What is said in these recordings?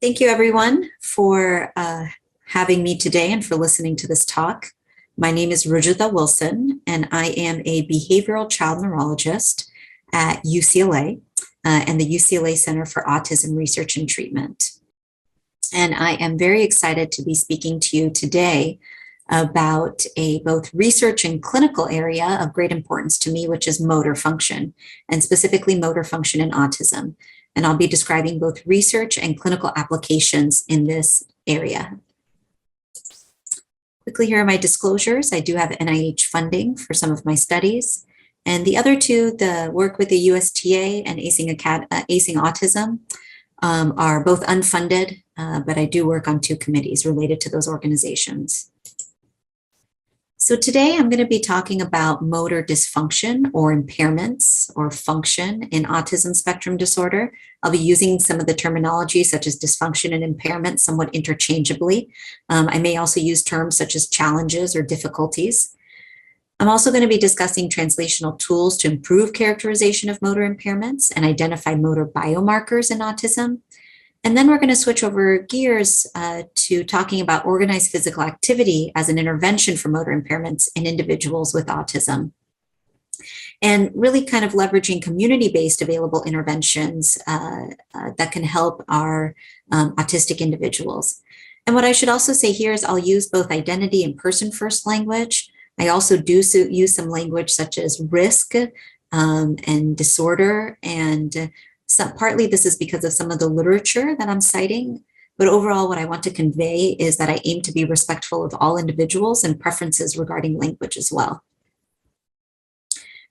Thank you, everyone, for having me today and for listening to this talk. My name is Rujitha Wilson, and I am a behavioral child neurologist at UCLA and the UCLA Center for Autism Research and Treatment. And I am very excited to be speaking to you today about a both research and clinical area of great importance to me, which is motor function, and specifically motor function in autism. And I'll be describing both research and clinical applications in this area. Quickly, here are my disclosures. I do have NIH funding for some of my studies. And the other two, the work with the USTA and Acing Autism, are both unfunded, but I do work on two committees related to those organizations. So today I'm going to be talking about motor dysfunction or impairments or function in autism spectrum disorder. I'll be using some of the terminology such as dysfunction and impairment somewhat interchangeably. I may also use terms such as challenges or difficulties. I'm also going to be discussing translational tools to improve characterization of motor impairments and identify motor biomarkers in autism. And then we're going to switch over gears to talking about organized physical activity as an intervention for motor impairments in individuals with autism. And really kind of leveraging community-based available interventions that can help our autistic individuals. And what I should also say here is I'll use both identity and person-first language. I also do use some language such as risk and disorder, and partly this is because of some of the literature that I'm citing, but overall what I want to convey is that I aim to be respectful of all individuals and preferences regarding language as well.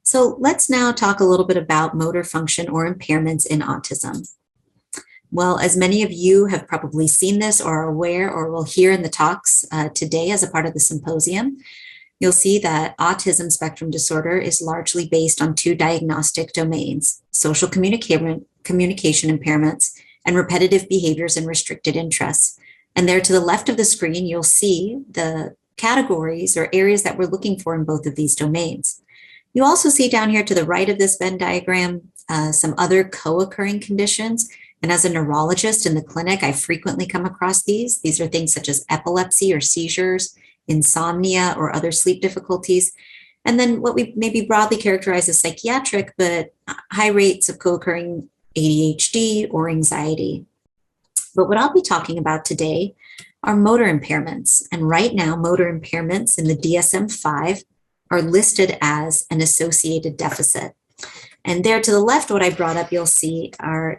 So let's now talk a little bit about motor function or impairments in autism. Well, as many of you have probably seen this or are aware or will hear in the talks today as a part of the symposium, you'll see that autism spectrum disorder is largely based on two diagnostic domains: social communication impairments and repetitive behaviors and restricted interests. And there to the left of the screen, you'll see the categories or areas that we're looking for in both of these domains. You also see down here to the right of this Venn diagram some other co-occurring conditions. And as a neurologist in the clinic, I frequently come across these. These are things such as epilepsy or seizures, insomnia or other sleep difficulties, and then what we maybe broadly characterize as psychiatric, but high rates of co-occurring ADHD or anxiety. But what I'll be talking about today are motor impairments. And right now, motor impairments in the DSM-5 are listed as an associated deficit. And there to the left, what I brought up, you'll see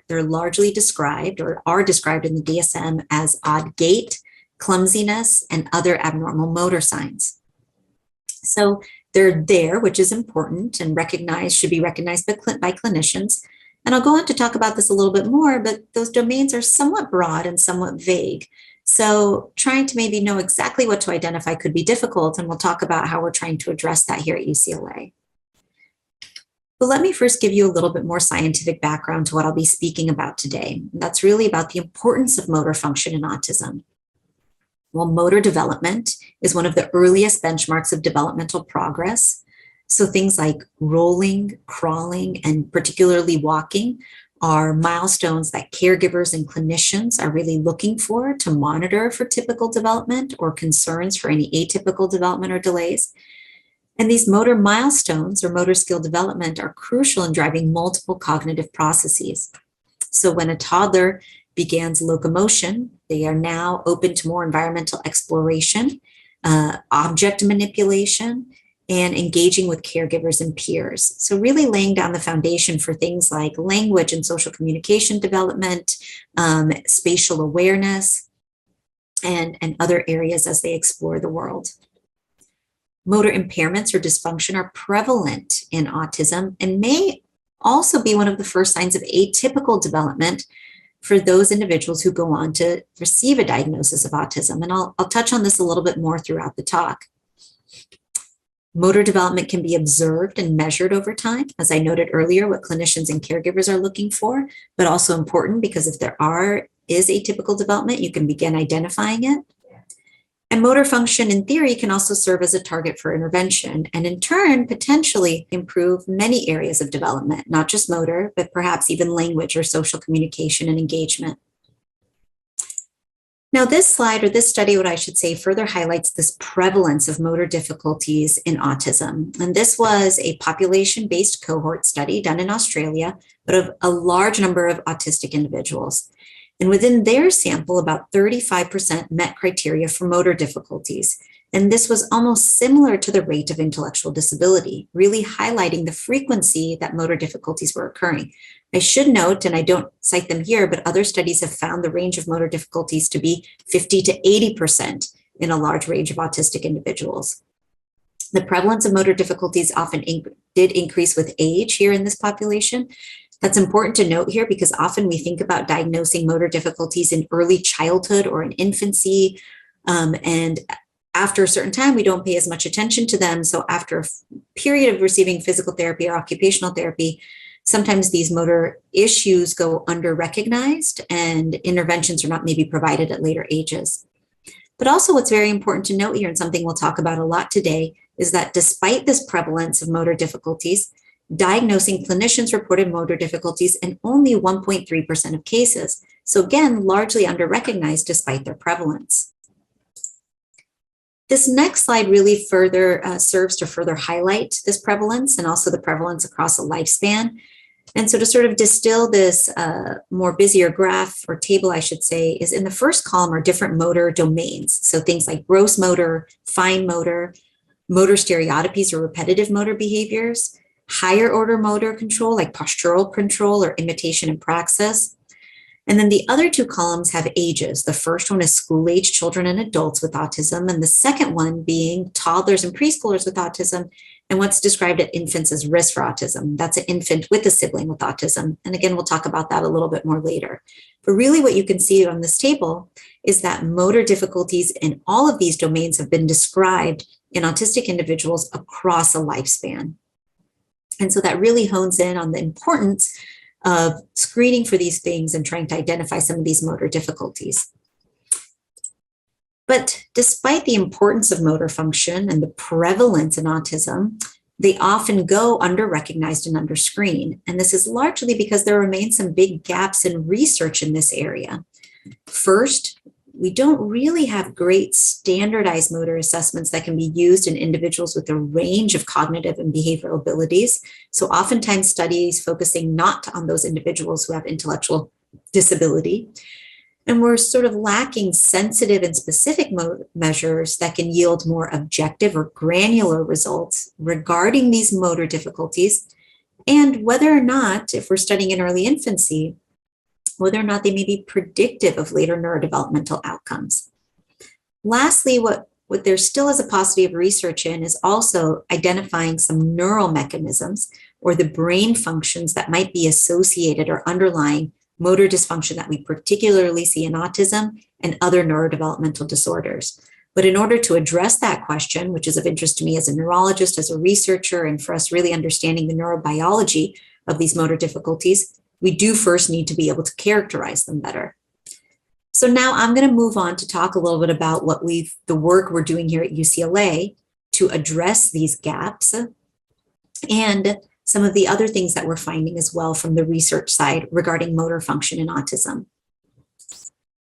they're largely described or are described in the DSM as odd gait, clumsiness, and other abnormal motor signs. So they're there, which is important and should be recognized by clinicians. And I'll go on to talk about this a little bit more, but those domains are somewhat broad and somewhat vague. So trying to maybe know exactly what to identify could be difficult, and we'll talk about how we're trying to address that here at UCLA. But let me first give you a little bit more scientific background to what I'll be speaking about today. That's really about the importance of motor function in autism. Well, motor development is one of the earliest benchmarks of developmental progress. So things like rolling, crawling, and particularly walking are milestones that caregivers and clinicians are really looking for to monitor for typical development or concerns for any atypical development or delays. And these motor milestones or motor skill development are crucial in driving multiple cognitive processes. So when a toddler begins locomotion, they are now open to more environmental exploration, object manipulation, and engaging with caregivers and peers. So really laying down the foundation for things like language and social communication development, spatial awareness, and other areas as they explore the world. Motor impairments or dysfunction are prevalent in autism and may also be one of the first signs of atypical development for those individuals who go on to receive a diagnosis of autism. And I'll touch on this a little bit more throughout the talk. Motor development can be observed and measured over time. As I noted earlier, what clinicians and caregivers are looking for, but also important because if there is atypical development, you can begin identifying it. And motor function, in theory, can also serve as a target for intervention and in turn, potentially improve many areas of development, not just motor, but perhaps even language or social communication and engagement. Now, this slide, or this study, what I should say, further highlights this prevalence of motor difficulties in autism. And this was a population-based cohort study done in Australia, but of a large number of autistic individuals. And within their sample, about 35% met criteria for motor difficulties. And this was almost similar to the rate of intellectual disability, really highlighting the frequency that motor difficulties were occurring. I should note, and I don't cite them here, but other studies have found the range of motor difficulties to be 50 to 80% in a large range of autistic individuals. The prevalence of motor difficulties often did increase with age here in this population. That's important to note here because often we think about diagnosing motor difficulties in early childhood or in infancy, and after a certain time, we don't pay as much attention to them. So after a period of receiving physical therapy or occupational therapy, sometimes these motor issues go under-recognized and interventions are not maybe provided at later ages. But also what's very important to note here, and something we'll talk about a lot today, is that despite this prevalence of motor difficulties, diagnosing clinicians reported motor difficulties in only 1.3% of cases. So again, largely under-recognized despite their prevalence. This next slide really further serves to further highlight this prevalence and also the prevalence across a lifespan. And so to sort of distill this more busier graph or table, I should say, is in the first column are different motor domains. So things like gross motor, fine motor, motor stereotypies or repetitive motor behaviors, higher order motor control like postural control or imitation and praxis. And then the other two columns have ages. The first one is school-age children and adults with autism, and the second one being toddlers and preschoolers with autism, and what's described at infants as risk for autism. That's an infant with a sibling with autism. And again, we'll talk about that a little bit more later. But really what you can see on this table is that motor difficulties in all of these domains have been described in autistic individuals across a lifespan. And so that really hones in on the importance of screening for these things and trying to identify some of these motor difficulties. But despite the importance of motor function and the prevalence in autism, they often go under-recognized and under-screened. And this is largely because there remain some big gaps in research in this area. First, we don't really have great standardized motor assessments that can be used in individuals with a range of cognitive and behavioral abilities. So oftentimes studies focusing not on those individuals who have intellectual disability. And we're sort of lacking sensitive and specific measures that can yield more objective or granular results regarding these motor difficulties and whether or not, if we're studying in early infancy, whether or not they may be predictive of later neurodevelopmental outcomes. Lastly, what there still is a paucity of research in is also identifying some neural mechanisms or the brain functions that might be associated or underlying motor dysfunction that we particularly see in autism and other neurodevelopmental disorders. But in order to address that question, which is of interest to me as a neurologist, as a researcher, and for us really understanding the neurobiology of these motor difficulties, we do first need to be able to characterize them better. So now I'm going to move on to talk a little bit about the work we're doing here at UCLA to address these gaps and some of the other things that we're finding as well from the research side regarding motor function in autism.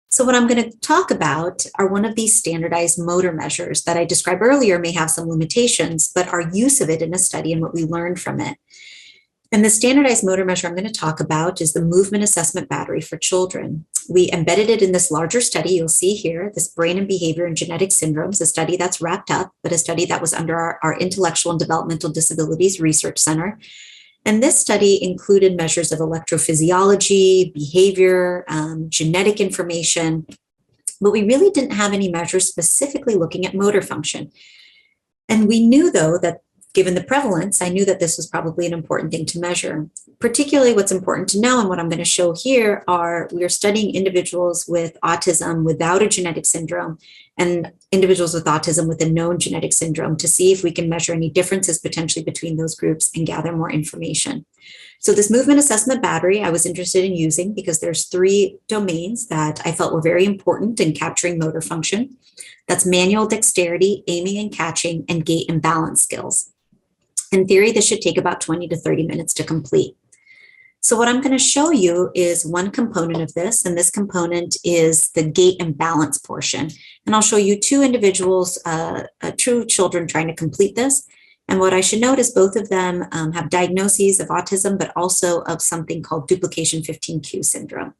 So what I'm going to talk about are one of these standardized motor measures that I described earlier may have some limitations, but our use of it in a study and what we learned from it. And the standardized motor measure I'm going to talk about is the Movement Assessment Battery for Children. We embedded it in this larger study you'll see here, this Brain and Behavior and Genetic Syndromes, a study that's wrapped up, but a study that was under our Intellectual and Developmental Disabilities Research Center. And this study included measures of electrophysiology, behavior, genetic information, but we really didn't have any measures specifically looking at motor function. And we knew, though, that given the prevalence, I knew that this was probably an important thing to measure. Particularly what's important to know, and what I'm going to show here, are we are studying individuals with autism without a genetic syndrome and individuals with autism with a known genetic syndrome to see if we can measure any differences potentially between those groups and gather more information. So this movement assessment battery I was interested in using because there's 3 domains that I felt were very important in capturing motor function. That's manual dexterity, aiming and catching, and gait and balance skills. In theory, this should take about 20 to 30 minutes to complete. So what I'm going to show you is one component of this, and this component is the gait and balance portion. And I'll show you two individuals, true children trying to complete this. And what I should note is both of them have diagnoses of autism, but also of something called duplication 15q syndrome.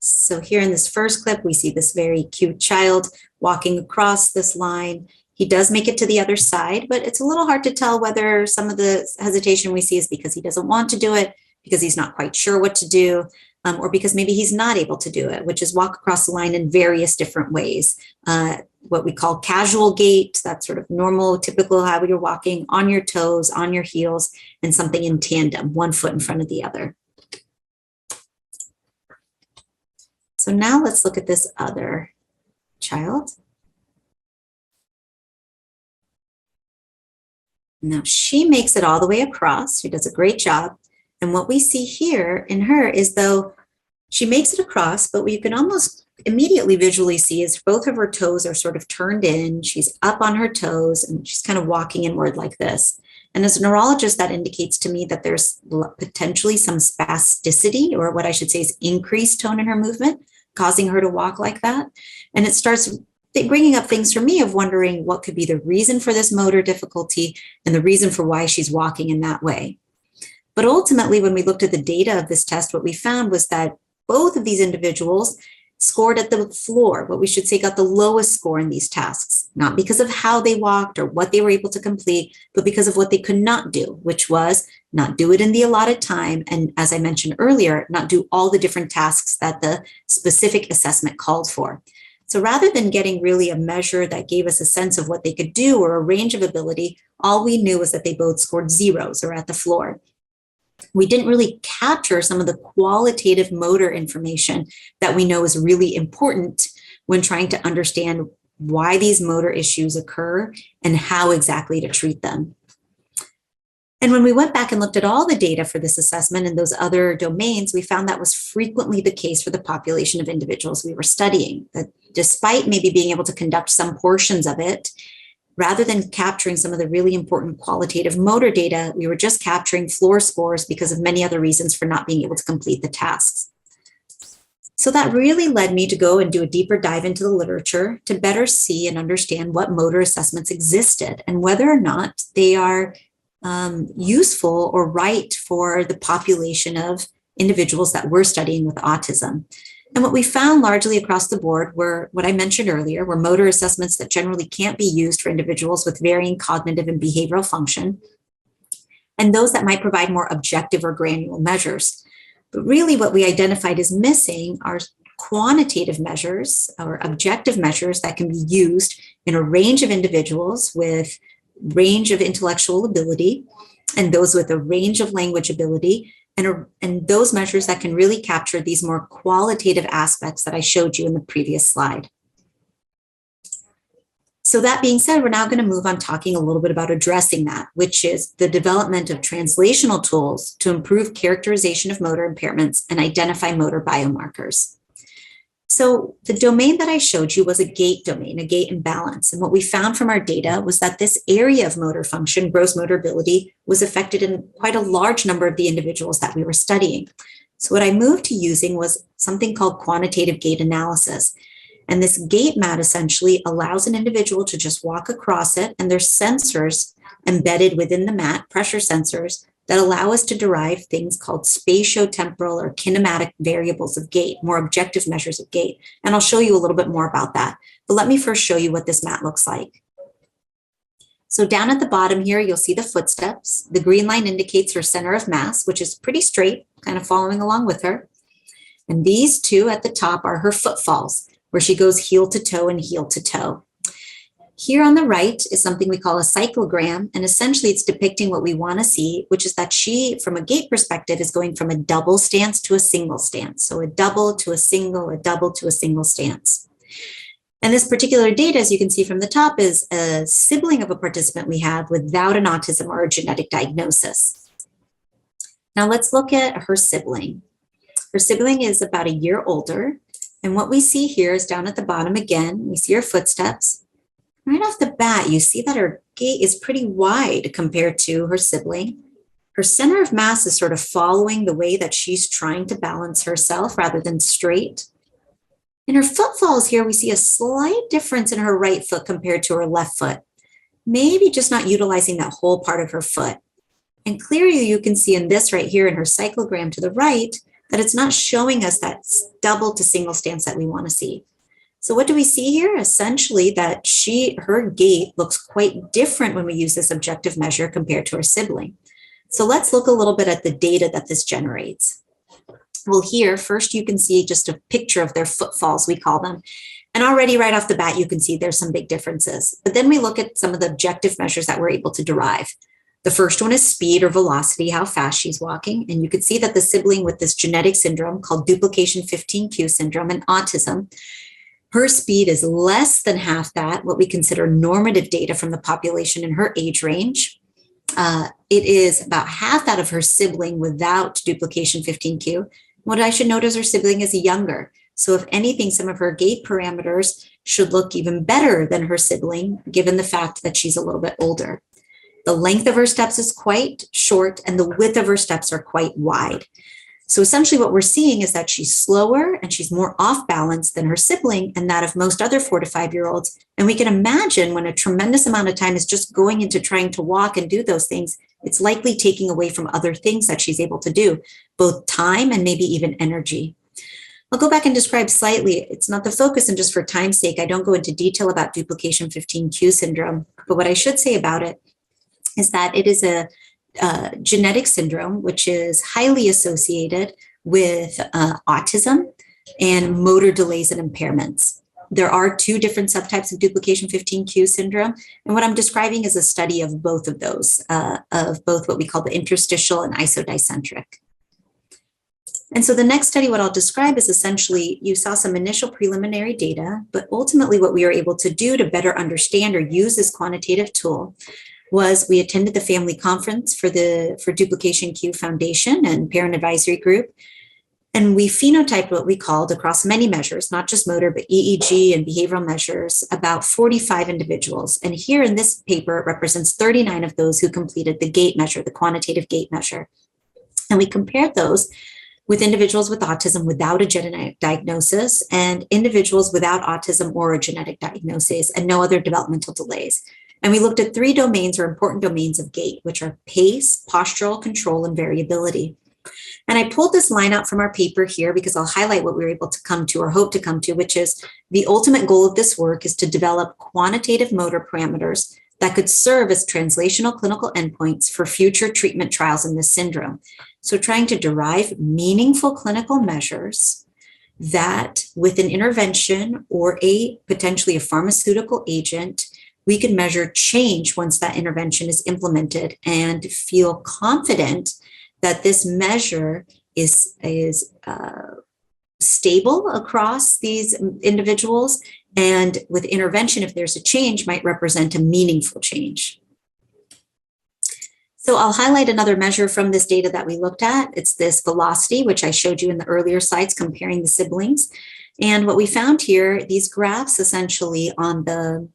So here in this first clip, we see this very cute child walking across this line. He does make it to the other side, but it's a little hard to tell whether some of the hesitation we see is because he doesn't want to do it, because he's not quite sure what to do, or because maybe he's not able to do it, which is walk across the line in various different ways. What we call casual gait, that's sort of normal, typical how you're walking, on your toes, on your heels, and something in tandem, one foot in front of the other. So now let's look at this other child. Now she makes it all the way across. She does a great job. And what we see here in her is though she makes it across, but what you can almost immediately visually see is both of her toes are sort of turned in. She's up on her toes and she's kind of walking inward like this. And as a neurologist, that indicates to me that there's potentially some spasticity, or what I should say is increased tone in her movement, causing her to walk like that. And it starts bringing up things for me of wondering what could be the reason for this motor difficulty and the reason for why she's walking in that way. But ultimately, when we looked at the data of this test, what we found was that both of these individuals scored at the floor, what we should say got the lowest score in these tasks, not because of how they walked or what they were able to complete, but because of what they could not do, which was not do it in the allotted time. And as I mentioned earlier, not do all the different tasks that the specific assessment called for. So rather than getting really a measure that gave us a sense of what they could do or a range of ability, all we knew was that they both scored zeros or at the floor. We didn't really capture some of the qualitative motor information that we know is really important when trying to understand why these motor issues occur and how exactly to treat them. And when we went back and looked at all the data for this assessment and those other domains, we found that was frequently the case for the population of individuals we were studying, that despite maybe being able to conduct some portions of it, rather than capturing some of the really important qualitative motor data, we were just capturing floor scores because of many other reasons for not being able to complete the tasks. So that really led me to go and do a deeper dive into the literature to better see and understand what motor assessments existed and whether or not they are useful or right for the population of individuals that we're studying with autism. And what we found largely across the board were what I mentioned earlier, were motor assessments that generally can't be used for individuals with varying cognitive and behavioral function, and those that might provide more objective or granular measures. But really what we identified as missing are quantitative measures or objective measures that can be used in a range of individuals with range of intellectual ability and those with a range of language ability, and those measures that can really capture these more qualitative aspects that I showed you in the previous slide. So that being said, we're now going to move on talking a little bit about addressing that, which is the development of translational tools to improve characterization of motor impairments and identify motor biomarkers. So the domain that I showed you was a gait domain, a gait imbalance. And what we found from our data was that this area of motor function, gross motor ability, was affected in quite a large number of the individuals that we were studying. So what I moved to using was something called quantitative gait analysis. And this gait mat essentially allows an individual to just walk across it, and there's sensors embedded within the mat, pressure sensors, that allow us to derive things called spatiotemporal or kinematic variables of gait, more objective measures of gait. And I'll show you a little bit more about that. But let me first show you what this mat looks like. So down at the bottom here, you'll see the footsteps. The green line indicates her center of mass, which is pretty straight, kind of following along with her. And these two at the top are her footfalls, where she goes heel to toe and heel to toe. Here on the right is something we call a cyclogram, and essentially it's depicting what we want to see, which is that she, from a gait perspective, is going from a double stance to a single stance. So a double to a double to a single stance. And this particular data, as you can see from the top, is a sibling of a participant we have without an autism or a genetic diagnosis. Now let's look at her sibling. Her sibling is about a year older. And what we see here is down at the bottom again, we see her footsteps. Right off the bat, you see that her gait is pretty wide compared to her sibling. Her center of mass is sort of following the way that she's trying to balance herself rather than straight. In her footfalls here, we see a slight difference in her right foot compared to her left foot, maybe just not utilizing that whole part of her foot. And clearly you can see in this right here in her cyclogram to the right that it's not showing us that double to single stance that we want to see. So what do we see here? Essentially that her gait looks quite different when we use this objective measure compared to her sibling. So let's look a little bit at the data that this generates. Well, here, first you can see just a picture of their footfalls, we call them. And already right off the bat, you can see there's some big differences. But then we look at some of the objective measures that we're able to derive. The first one is speed or velocity, how fast she's walking. And you can see that the sibling with this genetic syndrome called duplication 15q syndrome and autism, her speed is less than half that, what we consider normative data from the population in her age range. It is about half that of her sibling without duplication 15q. What I should note is her sibling is younger. So if anything, some of her gait parameters should look even better than her sibling, given the fact that she's a little bit older. The length of her steps is quite short and the width of her steps are quite wide. So essentially what we're seeing is that she's slower and she's more off balance than her sibling and that of most other 4 to 5 year olds. And we can imagine when a tremendous amount of time is just going into trying to walk and do those things, it's likely taking away from other things that she's able to do, both time and maybe even energy. I'll go back and describe slightly. It's not the focus, and just for time's sake, I don't go into detail about duplication 15q syndrome, but what I should say about it is that it is a genetic syndrome, which is highly associated with autism and motor delays and impairments. There are 2 different subtypes of duplication 15q syndrome. And what I'm describing is a study of both of those, of both what we call the interstitial and isodicentric. And so the next study, what I'll describe is essentially, you saw some initial preliminary data, but ultimately what we were able to do to better understand or use this quantitative tool was we attended the family conference for Duplication Q Foundation and Parent Advisory Group. And we phenotyped what we called across many measures, not just motor, but EEG and behavioral measures, about 45 individuals. And here in this paper, it represents 39 of those who completed the gait measure, the quantitative gait measure. And we compared those with individuals with autism without a genetic diagnosis and individuals without autism or a genetic diagnosis and no other developmental delays. And we looked at 3 domains or important domains of gait, which are pace, postural control, and variability. And I pulled this line out from our paper here because I'll highlight what we were able to come to or hope to come to, which is the ultimate goal of this work is to develop quantitative motor parameters that could serve as translational clinical endpoints for future treatment trials in this syndrome. So trying to derive meaningful clinical measures that with an intervention or potentially a pharmaceutical agent, we can measure change once that intervention is implemented and feel confident that this measure is stable across these individuals, and with intervention, if there's a change, might represent a meaningful change. So I'll highlight another measure from this data that we looked at. It's this velocity, which I showed you in the earlier slides comparing the siblings. And what we found here, these graphs essentially on the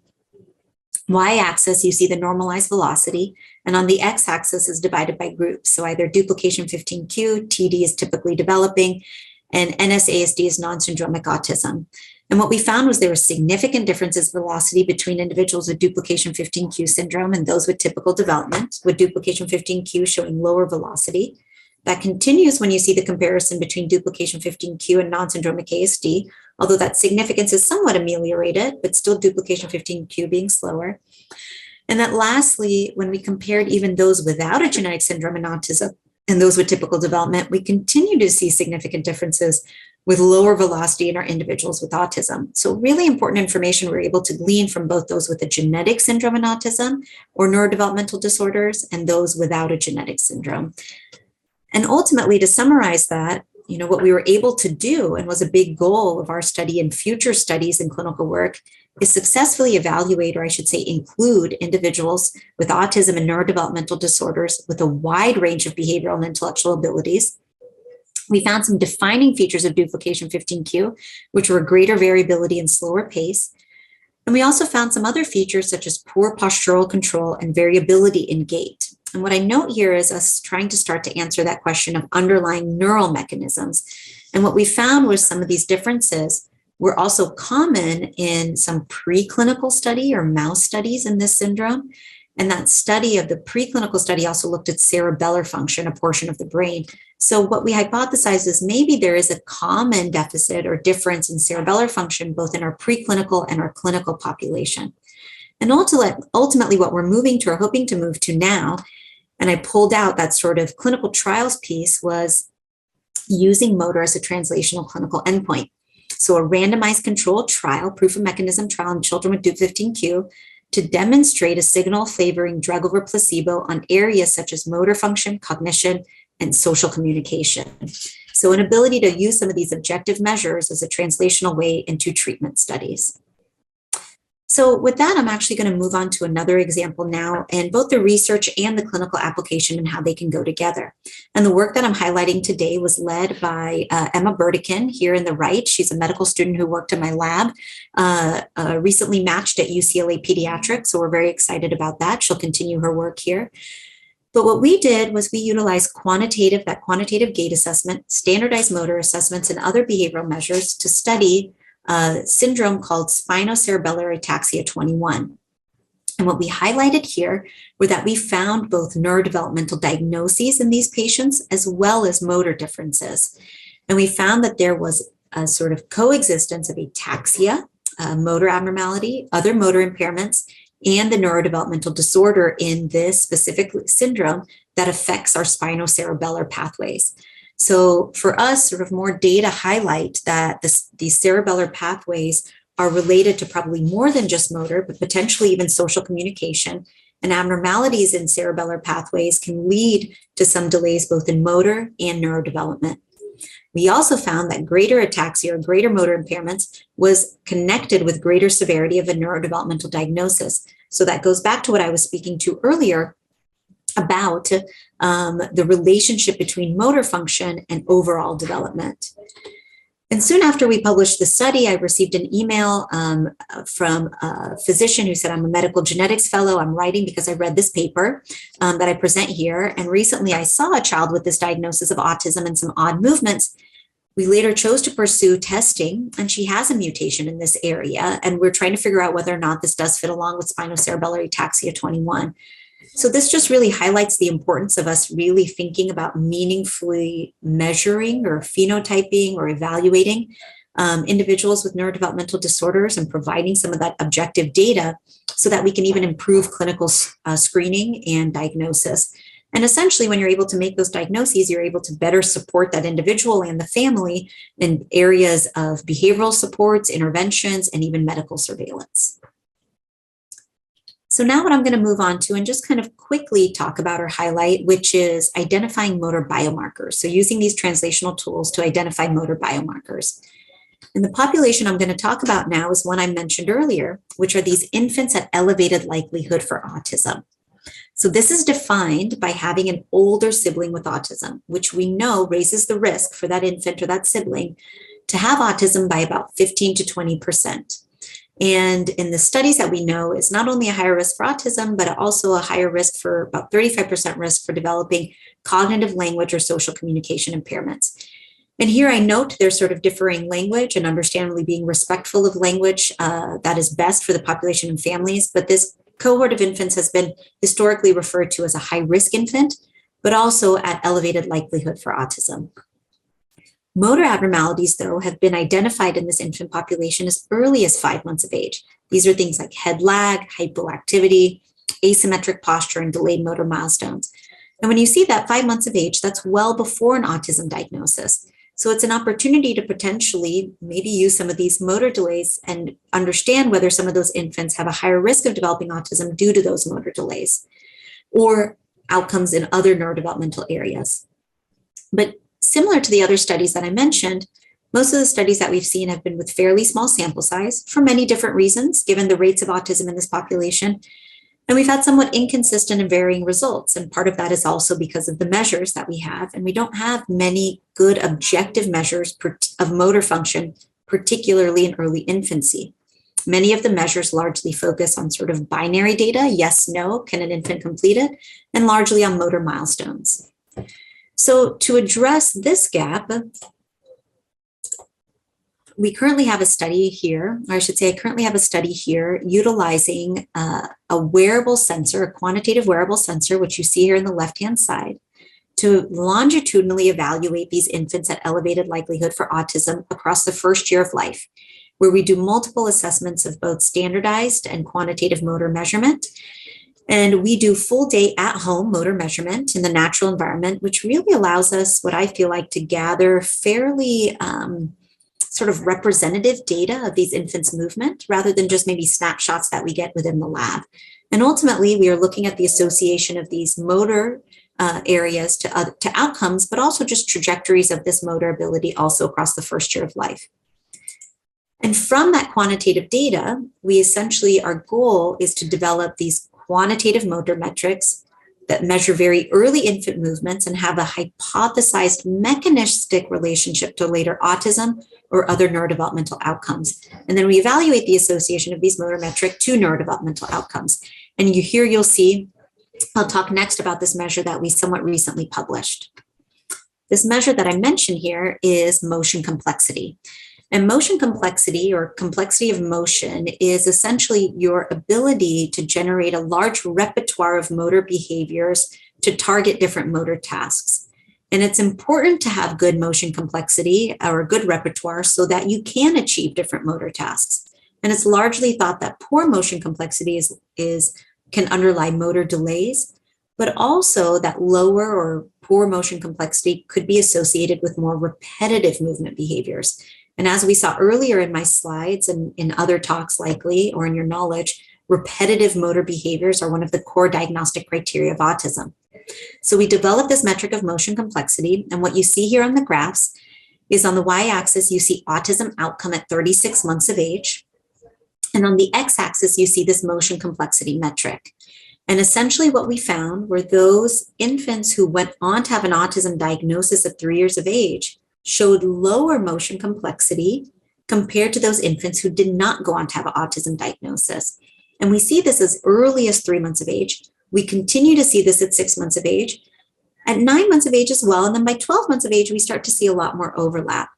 y-axis, you see the normalized velocity, and on the x-axis is divided by groups. So either duplication 15q, TD is typically developing, and NSASD is non-syndromic autism. And what we found was there were significant differences in velocity between individuals with duplication 15q syndrome and those with typical development, with duplication 15q showing lower velocity. That continues when you see the comparison between duplication 15q and non-syndromic ASD, although that significance is somewhat ameliorated, but still duplication 15q being slower. And that lastly, when we compared even those without a genetic syndrome and autism and those with typical development, we continue to see significant differences with lower velocity in our individuals with autism. So really important information we're able to glean from both those with a genetic syndrome and autism or neurodevelopmental disorders and those without a genetic syndrome. And ultimately, to summarize that, what we were able to do and was a big goal of our study and future studies and clinical work is successfully evaluate, or I should say include, individuals with autism and neurodevelopmental disorders with a wide range of behavioral and intellectual abilities We found some defining features of duplication 15q, which were greater variability and slower pace. And we also found some other features such as poor postural control and variability in gait. And what I note here is us trying to start to answer that question of underlying neural mechanisms. And what we found was some of these differences were also common in some preclinical study or mouse studies in this syndrome. And that study of the preclinical study also looked at cerebellar function, a portion of the brain. So what we hypothesized is maybe there is a common deficit or difference in cerebellar function, both in our preclinical and our clinical population. And ultimately what we're moving to or hoping to move to now, and I pulled out that sort of clinical trials piece, was using motor as a translational clinical endpoint. So a randomized controlled trial, proof of mechanism trial in children with Dup15q, to demonstrate a signal favoring drug over placebo on areas such as motor function, cognition, and social communication. So an ability to use some of these objective measures as a translational way into treatment studies. So with that, I'm actually going to move on to another example now, and both the research and the clinical application and how they can go together. And the work that I'm highlighting today was led by Emma Burdekin here in the right. She's a medical student who worked in my lab, recently matched at UCLA Pediatrics. So we're very excited about that. She'll continue her work here. But what we did was we utilized quantitative gait assessment, standardized motor assessments, and other behavioral measures to study a syndrome called spinocerebellar ataxia 21. And what we highlighted here were that we found both neurodevelopmental diagnoses in these patients as well as motor differences. And we found that there was a sort of coexistence of ataxia, motor abnormality, other motor impairments, and the neurodevelopmental disorder in this specific syndrome that affects our spinocerebellar pathways. So for us, sort of more data highlight that these cerebellar pathways are related to probably more than just motor, but potentially even social communication. And abnormalities in cerebellar pathways can lead to some delays both in motor and neurodevelopment. We also found that greater ataxia or greater motor impairments was connected with greater severity of a neurodevelopmental diagnosis. So that goes back to what I was speaking to earlier about the relationship between motor function and overall development. And soon after we published the study, I received an email from a physician who said, I'm a medical genetics fellow. I'm writing because I read this paper that I present here. And recently I saw a child with this diagnosis of autism and some odd movements. We later chose to pursue testing, and she has a mutation in this area. And we're trying to figure out whether or not this does fit along with spinocerebellar ataxia 21. So this just really highlights the importance of us really thinking about meaningfully measuring or phenotyping or evaluating individuals with neurodevelopmental disorders and providing some of that objective data so that we can even improve clinical screening and diagnosis. And essentially, when you're able to make those diagnoses, you're able to better support that individual and the family in areas of behavioral supports, interventions, and even medical surveillance. So now what I'm going to move on to and just kind of quickly talk about or highlight, which is identifying motor biomarkers. So using these translational tools to identify motor biomarkers. And the population I'm going to talk about now is one I mentioned earlier, which are these infants at elevated likelihood for autism. So this is defined by having an older sibling with autism, which we know raises the risk for that infant or that sibling to have autism by about 15 to 20%. And in the studies that we know, it's not only a higher risk for autism, but also a higher risk for about 35% risk for developing cognitive language or social communication impairments. And here I note there's sort of differing language and understandably being respectful of language that is best for the population and families. But this cohort of infants has been historically referred to as a high-risk infant, but also at elevated likelihood for autism. Motor abnormalities, though, have been identified in this infant population as early as 5 months of age. These are things like head lag, hypoactivity, asymmetric posture, and delayed motor milestones. And when you see that 5 months of age, that's well before an autism diagnosis. So it's an opportunity to potentially maybe use some of these motor delays and understand whether some of those infants have a higher risk of developing autism due to those motor delays or outcomes in other neurodevelopmental areas. But similar to the other studies that I mentioned, most of the studies that we've seen have been with fairly small sample size for many different reasons, given the rates of autism in this population. And we've had somewhat inconsistent and varying results. And part of that is also because of the measures that we have. And we don't have many good objective measures of motor function, particularly in early infancy. Many of the measures largely focus on sort of binary data, yes, no, can an infant complete it, and largely on motor milestones. So to address this gap, we currently have a study here, or I should say I currently have a study here utilizing a wearable sensor, a quantitative wearable sensor, which you see here in the left-hand side, to longitudinally evaluate these infants at elevated likelihood for autism across the first year of life, where we do multiple assessments of both standardized and quantitative motor measurement. And we do full day at home motor measurement in the natural environment, which really allows us, what I feel like, to gather fairly sort of representative data of these infants' movement rather than just maybe snapshots that we get within the lab. And ultimately, we are looking at the association of these motor areas to outcomes, but also just trajectories of this motor ability also across the first year of life. And from that quantitative data, we essentially, our goal is to develop these quantitative motor metrics that measure very early infant movements and have a hypothesized mechanistic relationship to later autism or other neurodevelopmental outcomes. And then we evaluate the association of these motor metric to neurodevelopmental outcomes. And you'll see, I'll talk next about this measure that we somewhat recently published. This measure that I mentioned here is motion complexity. And motion complexity, or complexity of motion, is essentially your ability to generate a large repertoire of motor behaviors to target different motor tasks. And it's important to have good motion complexity or a good repertoire so that you can achieve different motor tasks. And it's largely thought that poor motion complexity can underlie motor delays, but also that lower or poor motion complexity could be associated with more repetitive movement behaviors. And as we saw earlier in my slides and in other talks likely, or in your knowledge, repetitive motor behaviors are one of the core diagnostic criteria of autism. So we developed this metric of motion complexity, and what you see here on the graphs is on the y-axis, you see autism outcome at 36 months of age. And on the x-axis, you see this motion complexity metric. And essentially what we found were those infants who went on to have an autism diagnosis at 3 years of age showed lower motion complexity compared to those infants who did not go on to have an autism diagnosis. And we see this as early as 3 months of age. We continue to see this at 6 months of age, at 9 months of age as well. And then by 12 months of age, we start to see a lot more overlap.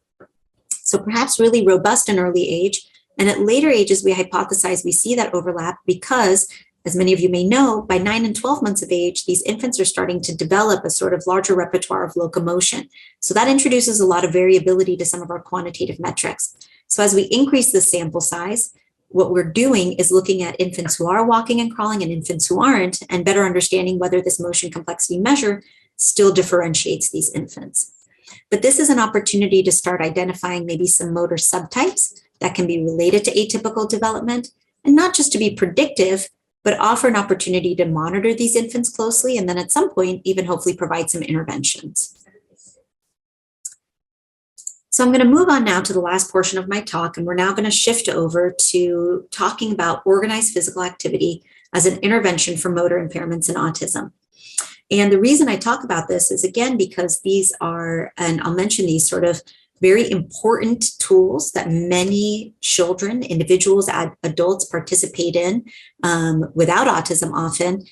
So perhaps really robust in early age. And at later ages, we hypothesize we see that overlap because, as many of you may know, by 9 and 12 months of age, these infants are starting to develop a sort of larger repertoire of locomotion. So that introduces a lot of variability to some of our quantitative metrics. So as we increase the sample size, what we're doing is looking at infants who are walking and crawling and infants who aren't, and better understanding whether this motion complexity measure still differentiates these infants. But this is an opportunity to start identifying maybe some motor subtypes that can be related to atypical development, and not just to be predictive, but offer an opportunity to monitor these infants closely, and then at some point, even hopefully provide some interventions. So I'm going to move on now to the last portion of my talk, and we're now going to shift over to talking about organized physical activity as an intervention for motor impairments in autism. And the reason I talk about this is, again, because these are, and I'll mention these sort of very important tools that many children, individuals, adults participate in without autism often.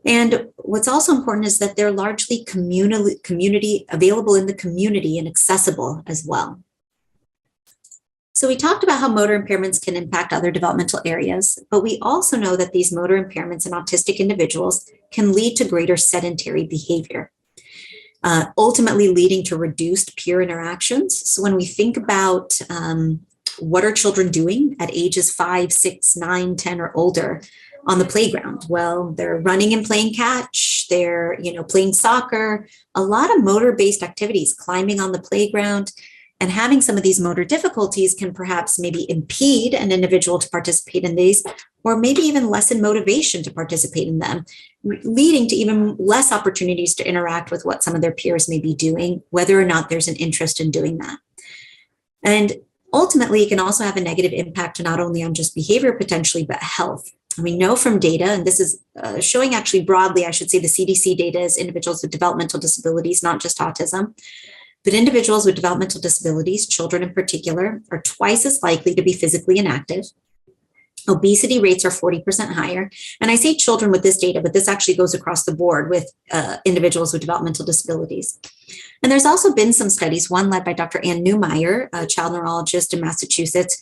And what's also important is that they're largely community available in the community and accessible as well. So we talked about how motor impairments can impact other developmental areas, but we also know that these motor impairments in autistic individuals can lead to greater sedentary behavior, ultimately leading to reduced peer interactions. So when we think about what are children doing at ages 5, 6, 9, 10, or older on the playground? Well, they're running and playing catch, they're playing soccer, a lot of motor-based activities, climbing on the playground. And having some of these motor difficulties can perhaps maybe impede an individual to participate in these, or maybe even lessen motivation to participate in them, leading to even less opportunities to interact with what some of their peers may be doing, whether or not there's an interest in doing that. And ultimately, it can also have a negative impact not only on just behavior potentially, but health. We know from data, and this is showing actually broadly, I should say the CDC data is individuals with developmental disabilities, not just autism, but individuals with developmental disabilities, children in particular, are twice as likely to be physically inactive. Obesity rates are 40% higher. And I say children with this data, but this actually goes across the board with individuals with developmental disabilities. And there's also been some studies, one led by Dr. Ann Newmeyer, a child neurologist in Massachusetts,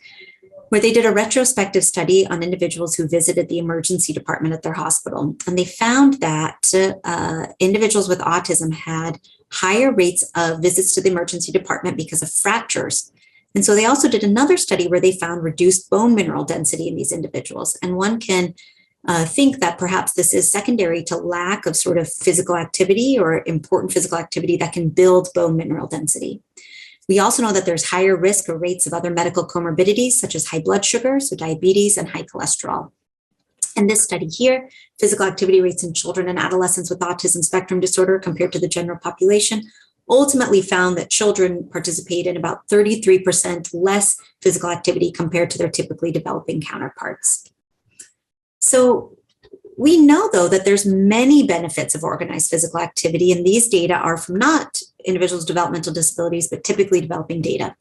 where they did a retrospective study on individuals who visited the emergency department at their hospital. And they found that individuals with autism had higher rates of visits to the emergency department because of fractures. And so they also did another study where they found reduced bone mineral density in these individuals. And one can think that perhaps this is secondary to lack of sort of physical activity or important physical activity that can build bone mineral density. We also know that there's higher risk or rates of other medical comorbidities, such as high blood sugar, so diabetes, and high cholesterol. And this study here, physical activity rates in children and adolescents with autism spectrum disorder compared to the general population, ultimately found that children participate in about 33% less physical activity compared to their typically developing counterparts. So we know, though, that there's many benefits of organized physical activity, and these data are from not individuals with developmental disabilities, but typically developing data.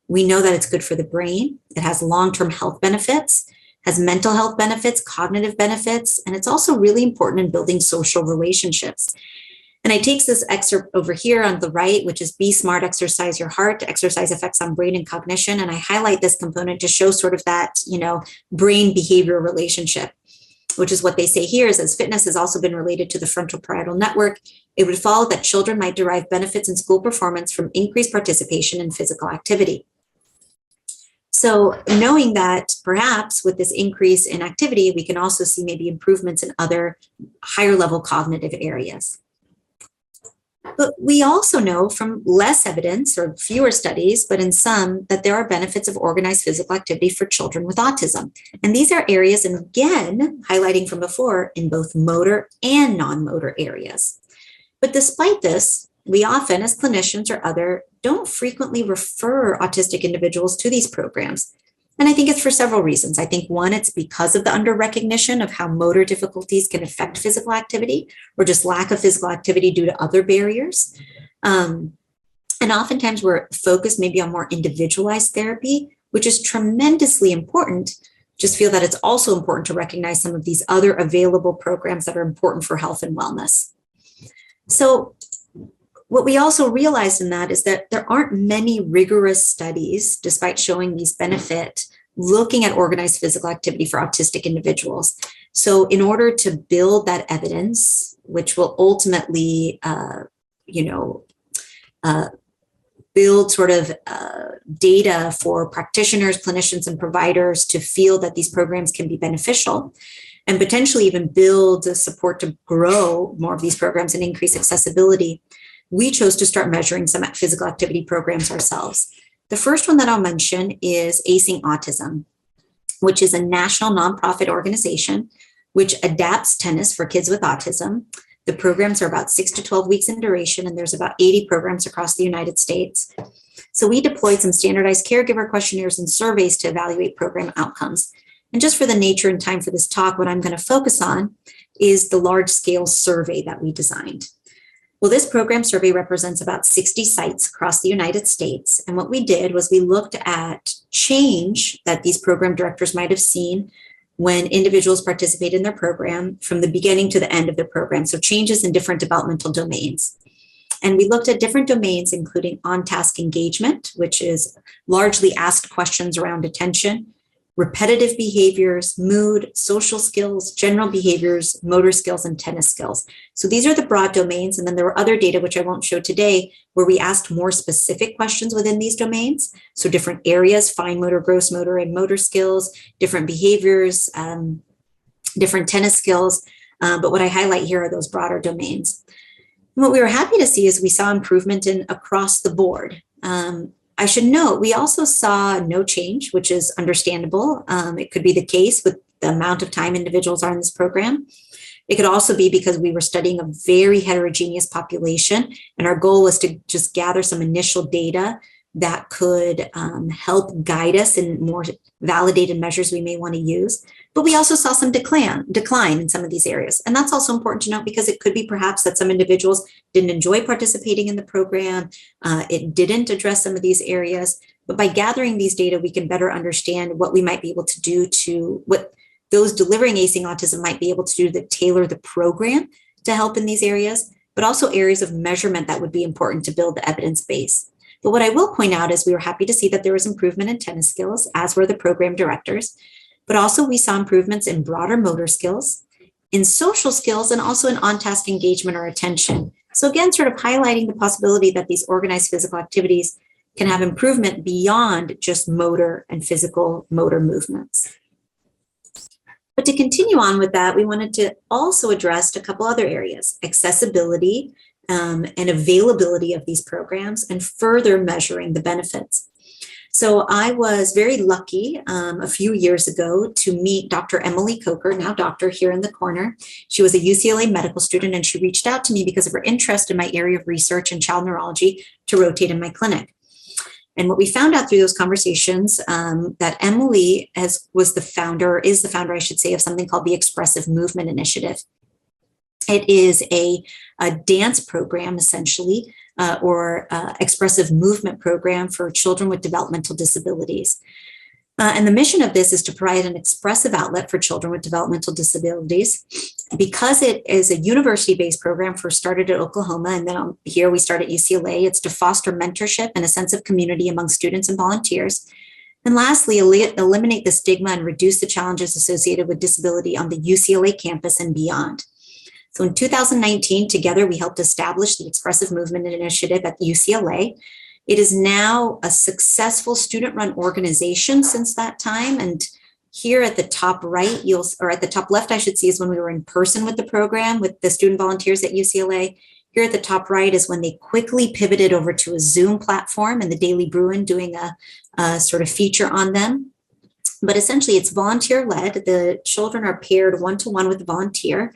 We know that it's good for the brain. It has long-term health benefits, has mental health benefits, cognitive benefits, and it's also really important in building social relationships. And I take this excerpt over here on the right, which is Be Smart, Exercise Your Heart, Exercise Effects on Brain and Cognition. And I highlight this component to show sort of that, brain behavior relationship, which is what they say here is as fitness has also been related to the frontal parietal network, it would follow that children might derive benefits in school performance from increased participation in physical activity. So knowing that perhaps with this increase in activity, we can also see maybe improvements in other higher level cognitive areas. But we also know from less evidence or fewer studies, but in some, that there are benefits of organized physical activity for children with autism. And these are areas, and again, highlighting from before, in both motor and non-motor areas. But despite this, we often, as clinicians or other, don't frequently refer autistic individuals to these programs. And I think it's for several reasons. I think one, it's because of the under-recognition of how motor difficulties can affect physical activity or just lack of physical activity due to other barriers. And oftentimes we're focused maybe on more individualized therapy, which is tremendously important. Just feel that it's also important to recognize some of these other available programs that are important for health and wellness. So what we also realized in that is that there aren't many rigorous studies, despite showing these benefit, looking at organized physical activity for autistic individuals. So in order to build that evidence, which will ultimately, build sort of data for practitioners, clinicians, and providers to feel that these programs can be beneficial, and potentially even build the support to grow more of these programs and increase accessibility, we chose to start measuring some physical activity programs ourselves. The first one that I'll mention is Acing Autism, which is a national nonprofit organization which adapts tennis for kids with autism. The programs are about 6 to 12 weeks in duration, and there's about 80 programs across the United States. So we deployed some standardized caregiver questionnaires and surveys to evaluate program outcomes. And just for the nature and time for this talk, what I'm going to focus on is the large-scale survey that we designed. Well, this program survey represents about 60 sites across the United States. And what we did was we looked at change that these program directors might have seen when individuals participate in their program from the beginning to the end of the program. So changes in different developmental domains. And we looked at different domains, including on-task engagement, which is largely asked questions around attention, repetitive behaviors, mood, social skills, general behaviors, motor skills, and tennis skills. So these are the broad domains. And then there were other data, which I won't show today, where we asked more specific questions within these domains. So different areas, fine motor, gross motor, and motor skills, different behaviors, different tennis skills. But what I highlight here are those broader domains. And what we were happy to see is we saw improvement in across the board. I should note, we also saw no change, which is understandable. It could be the case with the amount of time individuals are in this program. It could also be because we were studying a very heterogeneous population, and our goal was to just gather some initial data that could help guide us in more validated measures we may want to use. But we also saw some decline in some of these areas. And that's also important to note because it could be perhaps that some individuals didn't enjoy participating in the program. It didn't address some of these areas. But by gathering these data, we can better understand what we might be able to do to what those delivering acing autism might be able to do to tailor the program to help in these areas, but also areas of measurement that would be important to build the evidence base. But what I will point out is we were happy to see that there was improvement in tennis skills, as were the program directors, but also we saw improvements in broader motor skills, in social skills, and also in on-task engagement or attention. So again, sort of highlighting the possibility that these organized physical activities can have improvement beyond just motor and physical motor movements. But to continue on with that, we wanted to also address a couple other areas: accessibility and availability of these programs, and further measuring the benefits. So I was very lucky a few years ago to meet Dr. Emily Coker, now doctor, here in the corner. She was a UCLA medical student, and she reached out to me because of her interest in my area of research in child neurology to rotate in my clinic. And what we found out through those conversations, that Emily is the founder, I should say, of something called the Expressive Movement Initiative. It is a dance program, essentially, or expressive movement program for children with developmental disabilities. And the mission of this is to provide an expressive outlet for children with developmental disabilities. Because it is a university-based program, first started at Oklahoma, and then here we start at UCLA, it's to foster mentorship and a sense of community among students and volunteers. And lastly, eliminate the stigma and reduce the challenges associated with disability on the UCLA campus and beyond. So in 2019, together, we helped establish the Expressive Movement Initiative at UCLA. It is now a successful student-run organization since that time. And here at the top right, or at the top left, I should see, is when we were in person with the program with the student volunteers at UCLA. Here at the top right is when they quickly pivoted over to a Zoom platform and the Daily Bruin doing a sort of feature on them. But essentially, it's volunteer-led. The children are paired one-to-one with the volunteer.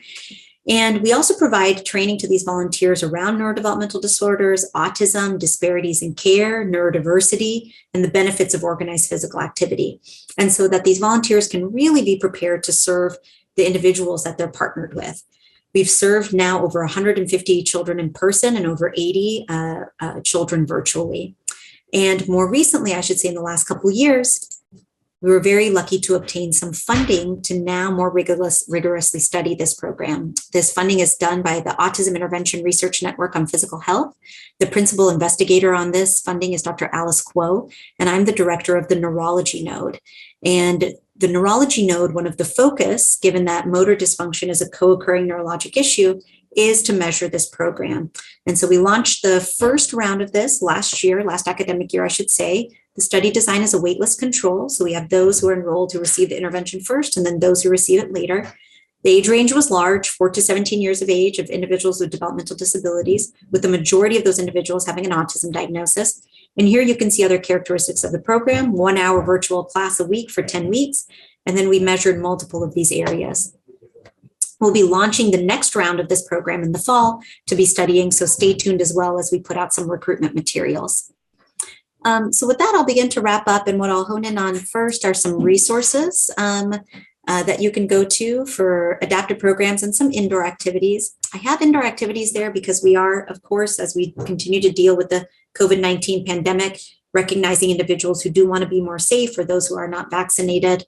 And we also provide training to these volunteers around neurodevelopmental disorders, autism, disparities in care, neurodiversity, and the benefits of organized physical activity. And so that these volunteers can really be prepared to serve the individuals that they're partnered with. We've served now over 150 children in person and over 80 children virtually. And more recently, I should say in the last couple of years, we were very lucky to obtain some funding to now more rigorously study this program. This funding is done by the Autism Intervention Research Network on Physical Health. The principal investigator on this funding is Dr. Alice Kuo, and I'm the director of the neurology node. And the neurology node, one of the focus, given that motor dysfunction is a co-occurring neurologic issue, is to measure this program. And so we launched the first round of this last academic year, I should say. The study design is a waitlist control. So we have those who are enrolled who receive the intervention first, and then those who receive it later. The age range was large, 4 to 17 years of age, of individuals with developmental disabilities, with the majority of those individuals having an autism diagnosis. And here you can see other characteristics of the program: 1 hour virtual class a week for 10 weeks. And then we measured multiple of these areas. We'll be launching the next round of this program in the fall to be studying, so stay tuned as well as we put out some recruitment materials. So with that, I'll begin to wrap up, and what I'll hone in on first are some resources that you can go to for adaptive programs and some indoor activities. I have indoor activities there because we are, of course, as we continue to deal with the COVID-19 pandemic, recognizing individuals who do want to be more safe or those who are not vaccinated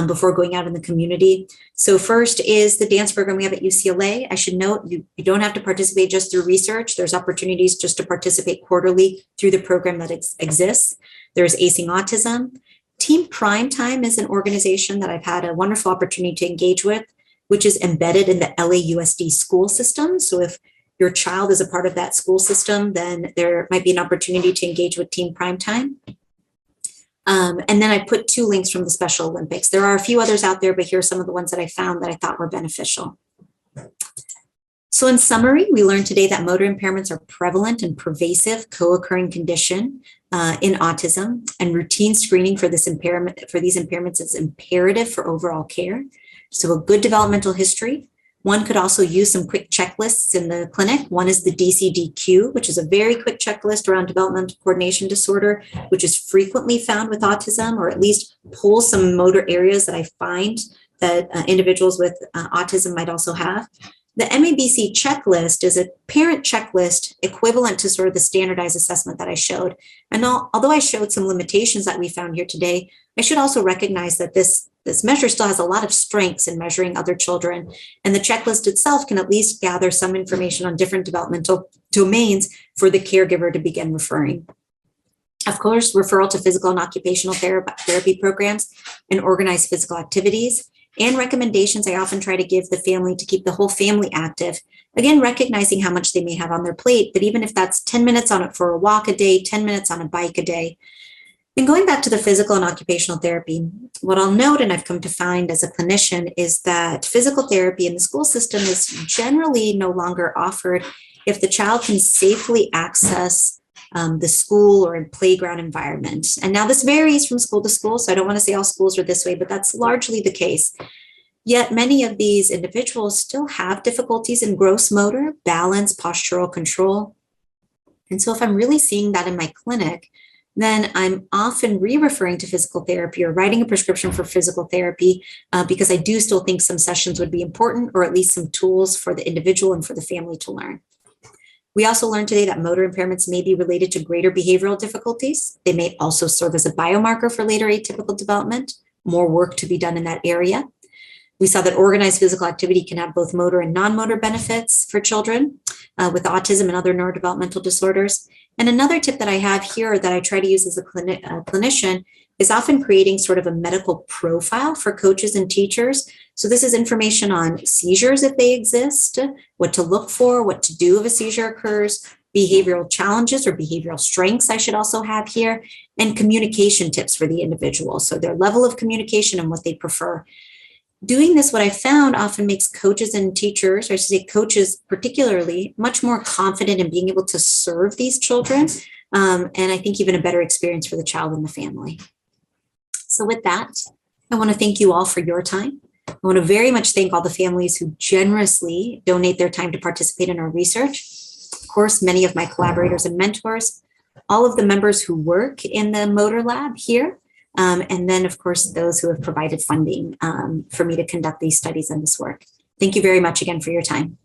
before going out in the community. So first is the dance program we have at UCLA. I should note you don't have to participate just through research. There's opportunities just to participate quarterly through the program that exists. There's Acing Autism. Team Primetime is an organization that I've had a wonderful opportunity to engage with, which is embedded in the LAUSD school system. So if your child is a part of that school system, then there might be an opportunity to engage with Team Primetime. And then I put 2 links from the Special Olympics. There are a few others out there, but here are some of the ones that I found that I thought were beneficial. So in summary, we learned today that motor impairments are prevalent and pervasive co-occurring condition in autism, and routine screening for these impairments is imperative for overall care. So a good developmental history, One could also use some quick checklists in the clinic. One is the DCDQ, which is a very quick checklist around developmental coordination disorder, which is frequently found with autism, or at least pulls some motor areas that I find that individuals with autism might also have. The MABC checklist is a parent checklist equivalent to sort of the standardized assessment that I showed. And although I showed some limitations that we found here today, I should also recognize that this measure still has a lot of strengths in measuring other children. And the checklist itself can at least gather some information on different developmental domains for the caregiver to begin referring. Of course, referral to physical and occupational therapy programs and organized physical activities, and recommendations I often try to give the family to keep the whole family active. Again, recognizing how much they may have on their plate, but even if that's 10 minutes on it for a walk a day, 10 minutes on a bike a day. And going back to the physical and occupational therapy, what I'll note, and I've come to find as a clinician, is that physical therapy in the school system is generally no longer offered if the child can safely access the school or in playground environment. And now this varies from school to school, so I don't want to say all schools are this way, but that's largely the case. Yet many of these individuals still have difficulties in gross motor, balance, postural control. And so if I'm really seeing that in my clinic, then I'm often re-referring to physical therapy or writing a prescription for physical therapy because I do still think some sessions would be important, or at least some tools for the individual and for the family to learn. We also learned today that motor impairments may be related to greater behavioral difficulties. They may also serve as a biomarker for later atypical development. More work to be done in that area. We saw that organized physical activity can have both motor and non-motor benefits for children with autism and other neurodevelopmental disorders. And another tip that I have here that I try to use as a clinician is often creating sort of a medical profile for coaches and teachers. So this is information on seizures if they exist, what to look for, what to do if a seizure occurs, behavioral challenges or behavioral strengths I should also have here, and communication tips for the individual. So their level of communication and what they prefer. Doing this, what I found often makes coaches and teachers, or I should say coaches particularly, much more confident in being able to serve these children. And I think even a better experience for the child and the family. So with that, I want to thank you all for your time. I want to very much thank all the families who generously donate their time to participate in our research. Of course, many of my collaborators and mentors, all of the members who work in the motor lab here, and then, of course, those who have provided funding for me to conduct these studies and this work. Thank you very much again for your time.